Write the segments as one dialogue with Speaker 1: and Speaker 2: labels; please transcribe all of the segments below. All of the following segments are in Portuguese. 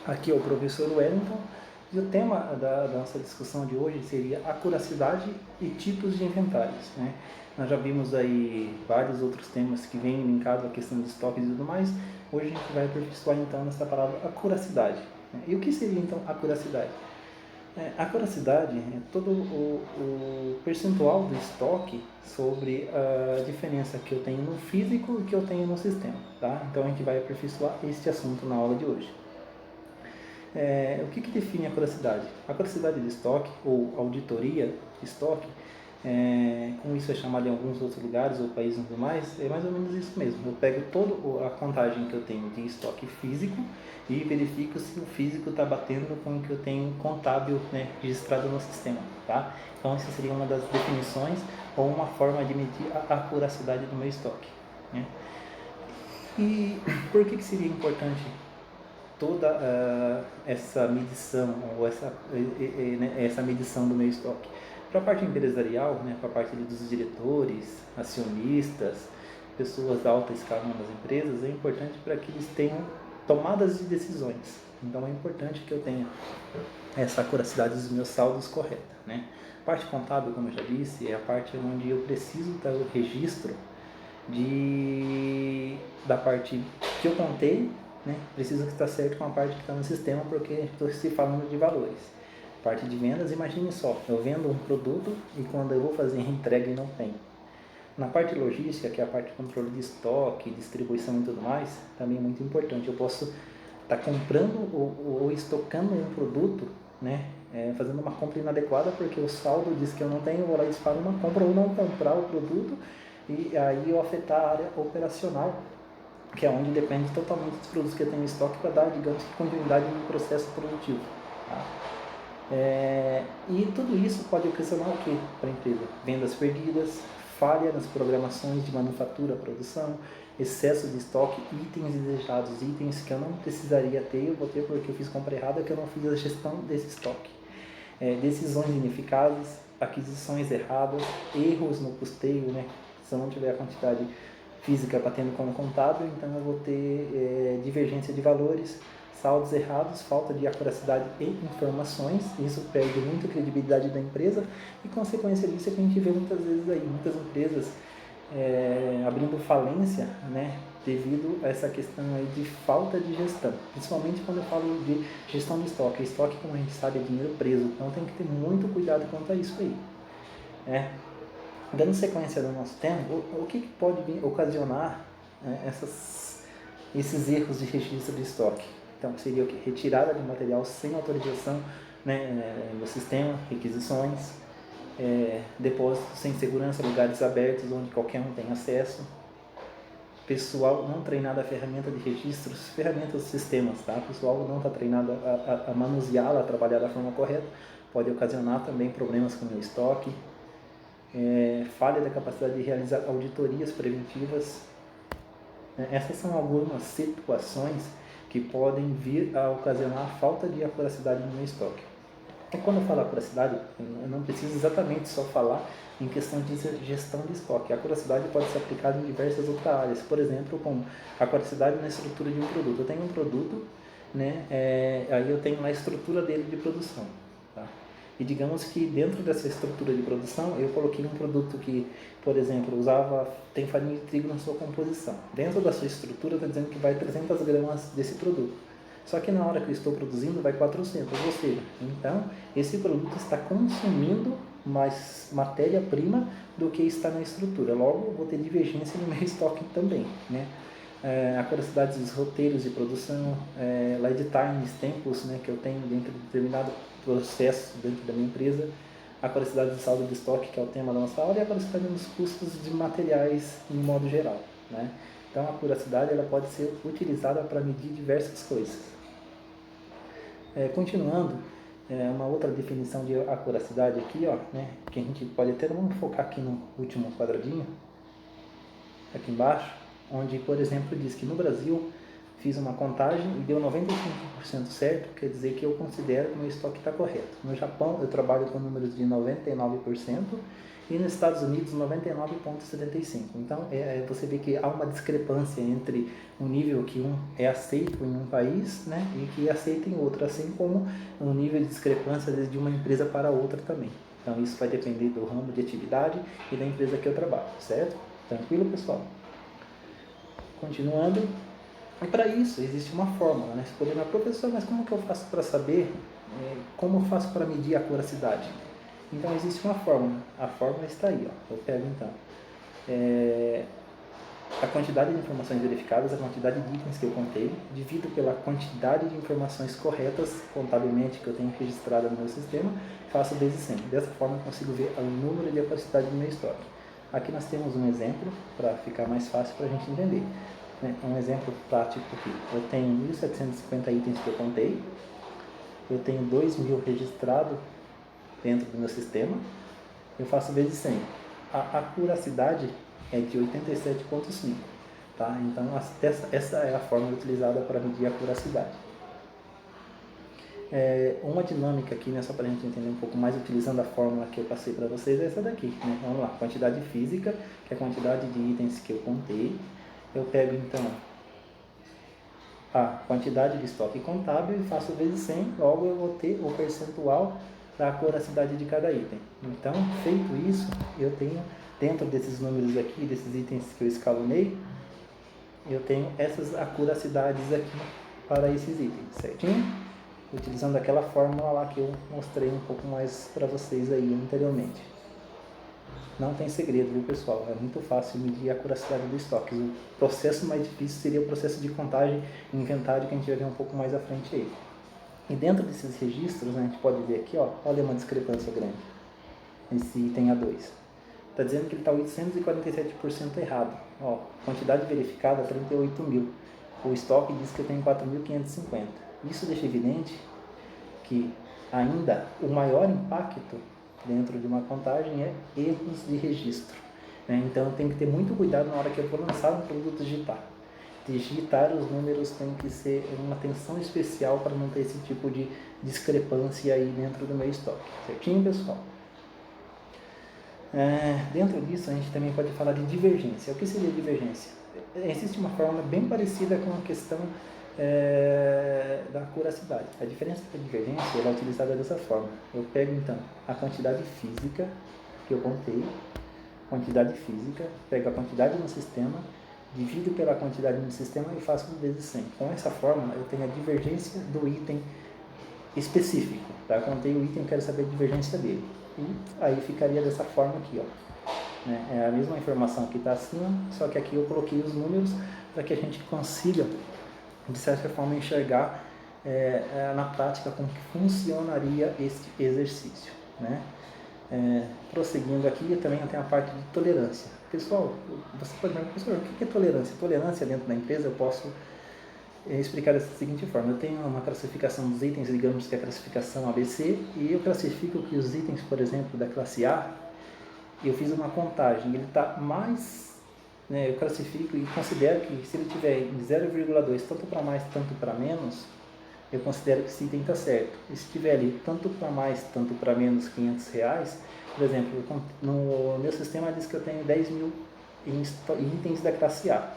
Speaker 1: Aqui é o professor Wellington e o tema da nossa discussão de hoje seria acuracidade e tipos de inventários, né? Nós já vimos aí vários outros temas que vêm linkados à questão de estoques e tudo mais. Hoje a gente vai aperfeiçoar então nessa palavra acuracidade, né? E o que seria então acuracidade? A acuracidade é todo o percentual do estoque sobre a diferença que eu tenho no físico e que eu tenho no sistema, tá? Então a gente vai aperfeiçoar este assunto na aula de hoje. O que define a acuracidade? A acuracidade de estoque ou auditoria de estoque, como isso é chamado em alguns outros lugares ou países e tudo mais, é mais ou menos isso mesmo. Eu pego toda a contagem que eu tenho de estoque físico e verifico se o físico está batendo com o que eu tenho contábil, né, registrado no sistema. Tá? Então, essa seria uma das definições ou uma forma de medir a acuracidade do meu estoque. Né? E por que seria importante toda essa medição ou essa medição do meu estoque? Para a parte empresarial, né, para a parte dos diretores, acionistas, pessoas da alta escala das empresas, é importante para que eles tenham tomadas de decisões. Então é importante que eu tenha essa acuracidade dos meus saldos correta, né? A parte contábil, como eu já disse, é a parte onde eu preciso ter o registro da parte que eu contei, né? Precisa que está certo com a parte que está no sistema, porque estou se falando de valores. Parte de vendas, imagine só, eu vendo um produto e quando eu vou fazer a entrega ele não tem. Na parte logística, que é a parte de controle de estoque, distribuição e tudo mais, também é muito importante. Eu posso estar comprando ou estocando um produto, né? Fazendo uma compra inadequada porque o saldo diz que eu não tenho, eu vou lá e disparo uma compra ou não comprar o produto e aí eu afetar a área operacional, que é onde depende totalmente dos produtos que eu tenho em estoque para dar, digamos, continuidade no processo produtivo. Tá? E tudo isso pode ocasionar o que para a empresa? Vendas perdidas, falha nas programações de manufatura, produção, excesso de estoque, itens indesejados, itens que eu não precisaria ter, eu vou ter porque eu fiz compra errada, que eu não fiz a gestão desse estoque. Decisões ineficazes, aquisições erradas, erros no custeio, né? Se eu não tiver a quantidade física batendo como contábil, então eu vou ter divergência de valores, saldos errados, falta de acuracidade e informações, isso perde muito a credibilidade da empresa e consequência disso é que a gente vê muitas vezes aí, muitas empresas abrindo falência, né, devido a essa questão aí de falta de gestão, principalmente quando eu falo de gestão de estoque. Estoque, como a gente sabe, é dinheiro preso, então tem que ter muito cuidado quanto a isso aí. Dando sequência do nosso tema, o que pode ocasionar esses erros de registro de estoque? Então, seria o que? Retirada de material sem autorização, né, do sistema, requisições, depósitos sem segurança, lugares abertos onde qualquer um tem acesso, pessoal não treinado a ferramenta de registros, ferramentas dos sistemas, tá? Pessoal não está treinado a manuseá-la, a trabalhar da forma correta, pode ocasionar também problemas com o meu estoque, falha da capacidade de realizar auditorias preventivas. Essas são algumas situações que podem vir a ocasionar falta de acuracidade no meu estoque. E quando eu falo acuracidade, eu não preciso exatamente só falar em questão de gestão de estoque. A acuracidade pode ser aplicada em diversas outras áreas. Por exemplo, como a acuracidade na estrutura de um produto. Eu tenho um produto, né, aí eu tenho a estrutura dele de produção. Tá? E digamos que dentro dessa estrutura de produção, eu coloquei um produto que, por exemplo, tem farinha de trigo na sua composição. Dentro da sua estrutura está dizendo que vai 300 gramas desse produto. Só que na hora que eu estou produzindo vai 400, ou seja, então esse produto está consumindo mais matéria-prima do que está na estrutura. Logo, eu vou ter divergência no meu estoque também, né? Acuracidade dos roteiros de produção, lead times, tempos, né, que eu tenho dentro de determinado processo dentro da minha empresa, a acuracidade do saldo de estoque, que é o tema da nossa aula, e a acuracidade dos custos de materiais em modo geral, né? Então a acuracidade ela pode ser utilizada para medir diversas coisas. Continuando, uma outra definição de acuracidade aqui, ó, né, que a gente pode até, vamos focar aqui no último quadradinho, aqui embaixo, onde, por exemplo, diz que no Brasil fiz uma contagem e deu 95% certo, quer dizer que eu considero que o meu estoque está correto. No Japão eu trabalho com números de 99% e nos Estados Unidos 99,75. Então você vê que há uma discrepância entre o nível que um é aceito em um país, né, e que é aceito em outro, assim como o nível de discrepância de uma empresa para outra também. Então isso vai depender do ramo de atividade e da empresa que eu trabalho, certo? Tranquilo, pessoal? Continuando, e para isso existe uma fórmula, né? Você poderia falar, professor, mas como que eu faço para saber, como eu faço para medir a acuracidade? Então existe uma fórmula, a fórmula está aí, ó. Eu pego então a quantidade de informações verificadas, a quantidade de itens que eu contei, divido pela quantidade de informações corretas contabilmente que eu tenho registrada no meu sistema, faço vezes 100. Dessa forma eu consigo ver o número de acuracidade do meu estoque. Aqui nós temos um exemplo para ficar mais fácil para a gente entender. Um exemplo prático aqui. Eu tenho 1.750 itens que eu contei, eu tenho 2.000 registrados dentro do meu sistema, eu faço vezes 100. A acuracidade é de 87,5, tá? Então essa é a fórmula utilizada para medir a acuracidade. Uma dinâmica aqui, né, só para a gente entender um pouco mais, utilizando a fórmula que eu passei para vocês, é essa daqui, né? Vamos lá, quantidade física, que é a quantidade de itens que eu contei. Eu pego então a quantidade de estoque contábil e faço vezes 100, logo eu vou ter o percentual da acuracidade de cada item. Então, feito isso, eu tenho, dentro desses números aqui, desses itens que eu escalonei, eu tenho essas acuracidades aqui para esses itens, certinho? Utilizando aquela fórmula lá que eu mostrei um pouco mais para vocês aí anteriormente. Não tem segredo, viu, pessoal? É muito fácil medir a acuracidade do estoque. O processo mais difícil seria o processo de contagem e inventário, que a gente vai ver um pouco mais à frente aí. E dentro desses registros, né, a gente pode ver aqui, ó, olha uma discrepância grande. Esse item A2. Está dizendo que ele está 847% errado. Ó, quantidade verificada 38.000. O estoque diz que eu tenho 4.550. Isso deixa evidente que ainda o maior impacto dentro de uma contagem é erros de registro, né? Então eu tenho que ter muito cuidado na hora que eu for lançar um produto digitar. Digitar os números tem que ser uma atenção especial para não ter esse tipo de discrepância aí dentro do meu estoque, certinho, pessoal? Dentro disso a gente também pode falar de divergência. O que seria divergência? Existe uma fórmula bem parecida com a questão da acuracidade. A diferença da divergência é utilizada dessa forma. Eu pego então a quantidade física que eu contei, pego a quantidade no sistema, divido pela quantidade no sistema e faço vezes 100. Com essa fórmula eu tenho a divergência do item específico, tá? Eu contei o item, quero saber a divergência dele. E aí ficaria dessa forma aqui, ó. É a mesma informação que está acima, só que aqui eu coloquei os números para que a gente consiga, de certa forma, enxergar na prática como que funcionaria este exercício, né? Prosseguindo aqui, também tem a parte de tolerância. Pessoal, você pode perguntar, professor, o que é tolerância? Tolerância dentro da empresa eu posso explicar dessa seguinte forma. Eu tenho uma classificação dos itens, digamos que é a classificação ABC, e eu classifico que os itens, por exemplo, da classe A, eu fiz uma contagem, ele está mais, né, eu classifico e considero que se ele tiver em 0,2, tanto para mais, tanto para menos, eu considero que esse item está certo. E se tiver ali tanto para mais, tanto para menos R$500, por exemplo, no meu sistema diz que eu tenho 10.000 itens da classe A.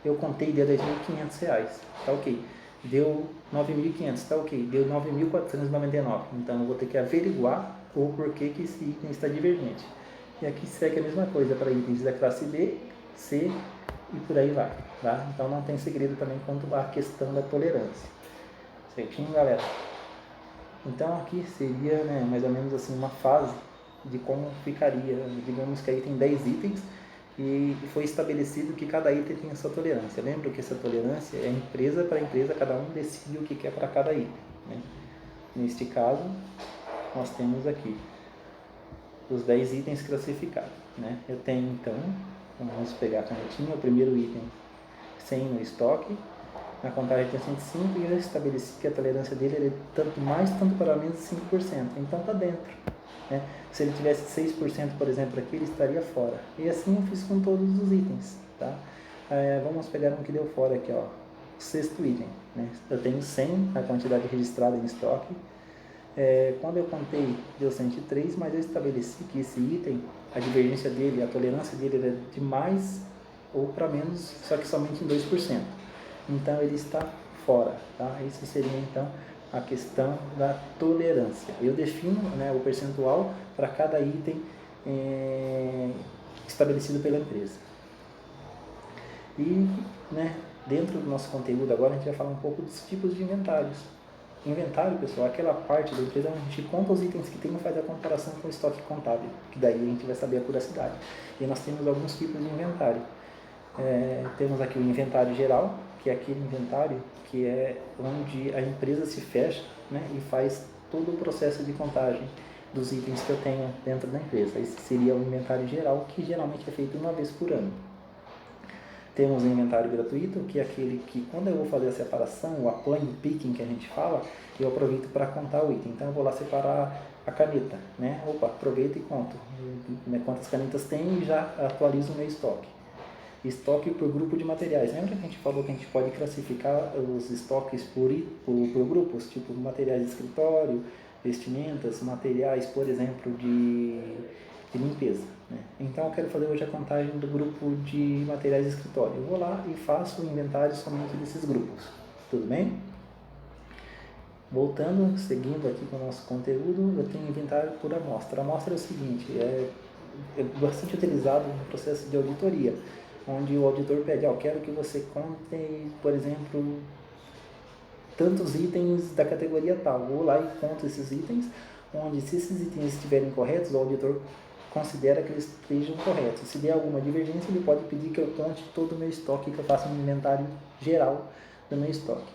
Speaker 1: Eu contei, deu R$10.500, tá ok. Deu 9.500, tá ok. Deu 9.499. Então eu vou ter que averiguar o porquê que esse item está divergente. E aqui segue a mesma coisa para itens da classe B, C e por aí vai, tá? Então não tem segredo também quanto à questão da tolerância. Certinho, galera? Então aqui seria, né, mais ou menos assim uma fase de como ficaria. Digamos que aí tem 10 itens e foi estabelecido que cada item tem a sua tolerância. Lembra que essa tolerância é empresa para empresa, cada um decide o que quer para cada item, né? Neste caso, nós temos aqui os 10 itens classificados, né? Eu tenho então, vamos pegar a canetinha, o primeiro item 100 no estoque, na contagem tem 105 e eu estabeleci que a tolerância dele é tanto mais, tanto para menos de 5%, então está dentro, né? Se ele tivesse 6%, por exemplo, aqui, ele estaria fora. E assim eu fiz com todos os itens, tá? Vamos pegar um que deu fora aqui, ó, o sexto item, né? Eu tenho 100 na quantidade registrada em estoque. Quando eu contei deu 103, mas eu estabeleci que esse item a divergência dele, a tolerância dele é de mais ou para menos, só que somente em 2%. Então ele está fora, tá? Isso seria então a questão da tolerância. Eu defino, né, o percentual para cada item estabelecido pela empresa. E, né, dentro do nosso conteúdo agora a gente vai falar um pouco dos tipos de inventários. Inventário, pessoal, é aquela parte da empresa onde a gente conta os itens que tem e faz a comparação com o estoque contábil, que daí a gente vai saber a curiosidade. E nós temos alguns tipos de inventário. Temos aqui o inventário geral, que é aquele inventário que é onde a empresa se fecha, né, e faz todo o processo de contagem dos itens que eu tenho dentro da empresa. Esse seria o inventário geral, que geralmente é feito uma vez por ano. Temos o inventário gratuito, que é aquele que, quando eu vou fazer a separação, o apanho, o picking que a gente fala, eu aproveito para contar o item. Então eu vou lá separar a caneta, né? Aproveito e conto, né, quantas canetas tem e já atualizo o meu estoque. Estoque por grupo de materiais. Lembra que a gente falou que a gente pode classificar os estoques por grupos, tipo materiais de escritório, vestimentas, materiais, por exemplo, de limpeza, né? Então eu quero fazer hoje a contagem do grupo de materiais de escritório. Eu vou lá e faço o inventário somente desses grupos. Tudo bem? Voltando, seguindo aqui com o nosso conteúdo, eu tenho inventário por amostra. A amostra é o seguinte, é bastante utilizado no processo de auditoria, onde o auditor pede, eu quero que você conte, por exemplo, tantos itens da categoria tal. Eu vou lá e conto esses itens, onde se esses itens estiverem corretos, o auditor considera que eles estejam corretos. Se der alguma divergência, ele pode pedir que eu conte todo o meu estoque, que eu faça um inventário geral do meu estoque.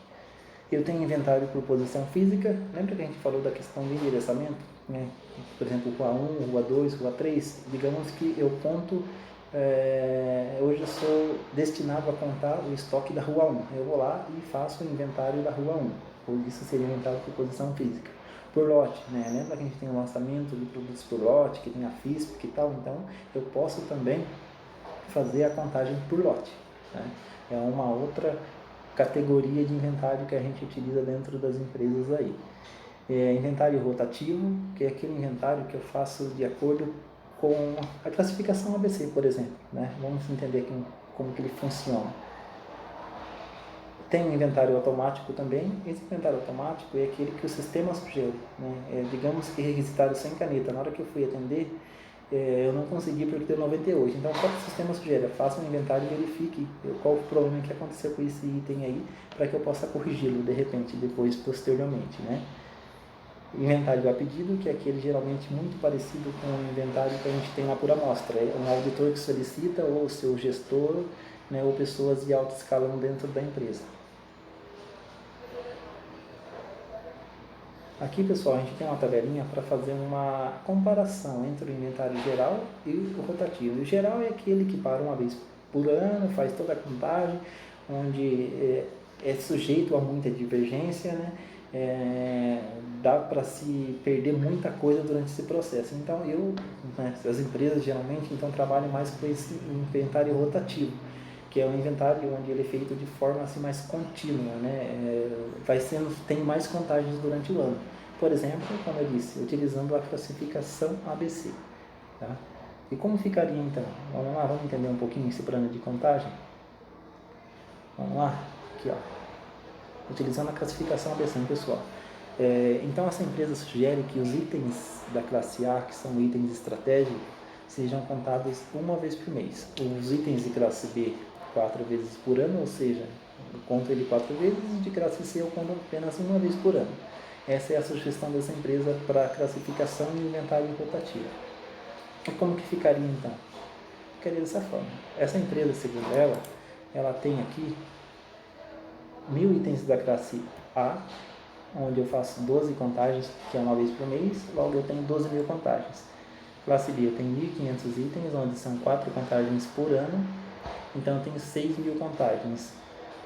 Speaker 1: Eu tenho inventário por posição física. Lembra que a gente falou da questão do endereçamento, né? Por exemplo, Rua 1, Rua 2, Rua 3. Digamos que eu conto, hoje eu sou destinado a contar o estoque da Rua 1. Eu vou lá e faço o inventário da Rua 1. Isso seria inventário por posição física. Por lote, né? Lembra que a gente tem o lançamento de produtos por lote, que tem a FISP e tal? Então, eu posso também fazer a contagem por lote, né? É uma outra categoria de inventário que a gente utiliza dentro das empresas aí. Inventário rotativo, que é aquele inventário que eu faço de acordo com a classificação ABC, por exemplo, né? Vamos entender como que ele funciona. Tem um inventário automático também. Esse inventário automático é aquele que o sistema sugere, né? Digamos que requisitado sem caneta. Na hora que eu fui atender, eu não consegui porque deu 98. Então, qual que o sistema sugere? Faça um inventário e verifique qual o problema que aconteceu com esse item aí, para que eu possa corrigi-lo de repente, depois, posteriormente, né? Inventário a pedido, que é aquele geralmente muito parecido com o inventário que a gente tem lá por amostra. É um auditor que solicita, ou o seu gestor, né, ou pessoas de alto escalão dentro da empresa. Aqui, pessoal, a gente tem uma tabelinha para fazer uma comparação entre o inventário geral e o rotativo. O geral é aquele que para uma vez por ano, faz toda a contagem, onde é sujeito a muita divergência, né? Dá para se perder muita coisa durante esse processo. Então, as empresas geralmente trabalham mais com esse inventário rotativo, que é um inventário onde ele é feito de forma assim, mais contínua, né? Tem mais contagens durante o ano. Por exemplo, como eu disse, utilizando a classificação ABC. Tá? E como ficaria então? Vamos lá, vamos entender um pouquinho esse plano de contagem? Vamos lá, aqui ó. Utilizando a classificação ABC, pessoal. Então essa empresa sugere que os itens da classe A, que são itens estratégicos, sejam contados uma vez por mês. Os itens de classe B, 4 vezes por ano, ou seja, eu conto ele 4 vezes, e de classe C eu conto apenas uma vez por ano. Essa é a sugestão dessa empresa para classificação e inventário rotativo. E como que ficaria então? Ficaria dessa forma. Essa empresa, segundo ela tem aqui 1000 itens da classe A, onde eu faço 12 contagens, que é uma vez por mês, logo eu tenho 12.000 contagens. Classe B eu tenho 1.500 itens, onde são 4 contagens por ano, então eu tenho 6.000 contagens.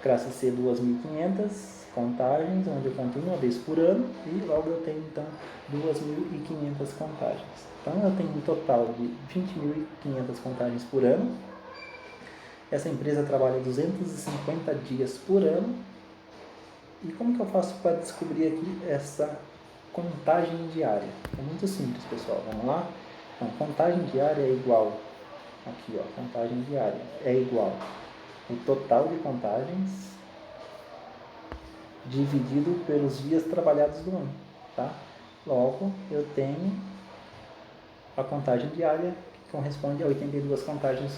Speaker 1: Classe C, 2.500 contagens, onde eu conto uma vez por ano, e logo eu tenho então 2.500 contagens. Então eu tenho um total de 20.500 contagens por ano. Essa empresa trabalha 250 dias por ano. E como que eu faço para descobrir aqui essa contagem diária? É muito simples, pessoal. Vamos lá? Então, contagem diária é igual, aqui ó, contagem diária é igual o total de contagens dividido pelos dias trabalhados do ano, tá? Logo, eu tenho a contagem diária, que corresponde a 82 contagens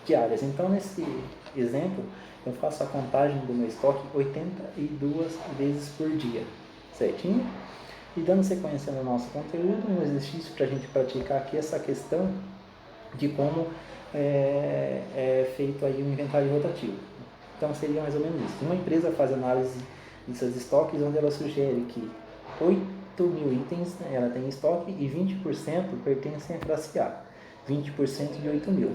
Speaker 1: diárias. Então, nesse exemplo, eu faço a contagem do meu estoque 82 vezes por dia, certinho? E dando sequência no nosso conteúdo, um exercício para a gente praticar aqui essa questão de como é feito aí um inventário rotativo. Então, seria mais ou menos isso. Uma empresa faz análise de seus estoques, onde ela sugere que 8.000 itens, né, ela tem em estoque e 20% pertencem à classe A, 20% de 8.000.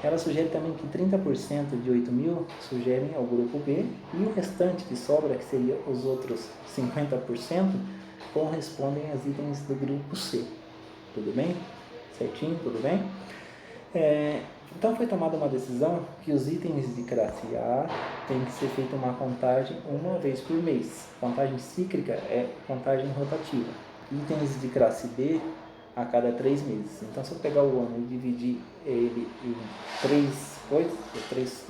Speaker 1: Ela sugere também que 30% de 8.000 sugerem ao grupo B e o restante que sobra, que seria os outros 50%, correspondem aos itens do grupo C. Tudo bem? Certinho? Tudo bem? Então foi tomada uma decisão que os itens de classe A tem que ser feita uma contagem uma vez por mês. Contagem cíclica é contagem rotativa. Itens de classe B a cada 3 meses. Então, se eu pegar o ano e dividir ele em 3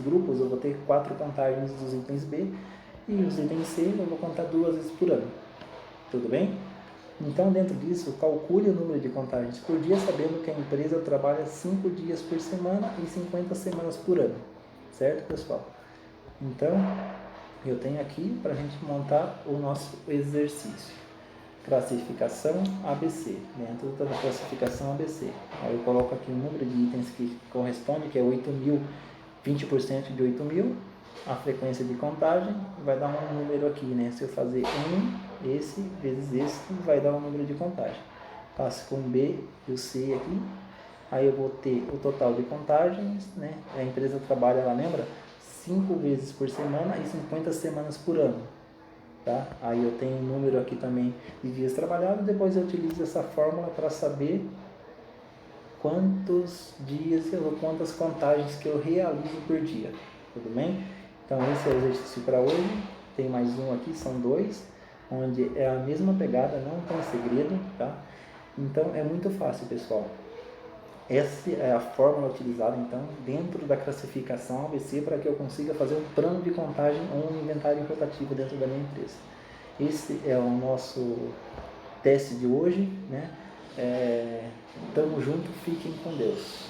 Speaker 1: grupos, eu vou ter 4 contagens dos itens B e os itens C eu vou contar 2 vezes por ano. Tudo bem? Então, dentro disso, calcule o número de contagens por dia, sabendo que a empresa trabalha 5 dias por semana e 50 semanas por ano. Certo, pessoal? Então, eu tenho aqui para a gente montar o nosso exercício. Classificação ABC. Dentro da classificação ABC. Aí eu coloco aqui o número de itens que corresponde, que é 8.000, 20% de 8.000. A frequência de contagem vai dar um número aqui, né? Se eu fazer esse vezes esse, vai dar um número de contagem. Faço com o B e o C aqui. Aí eu vou ter o total de contagens, né? A empresa trabalha, ela lembra? 5 vezes por semana e 50 semanas por ano. Tá? Aí eu tenho um número aqui também de dias trabalhados, depois eu utilizo essa fórmula para saber quantos dias ou quantas contagens que eu realizo por dia, tudo bem? Então esse é o exercício para hoje, tem mais um aqui, são 2, onde é a mesma pegada, não tem segredo, tá? Então é muito fácil, pessoal. Essa é a fórmula utilizada, então, dentro da classificação ABC para que eu consiga fazer um plano de contagem ou um inventário rotativo dentro da minha empresa. Esse é o nosso teste de hoje, né? Tamo junto, fiquem com Deus.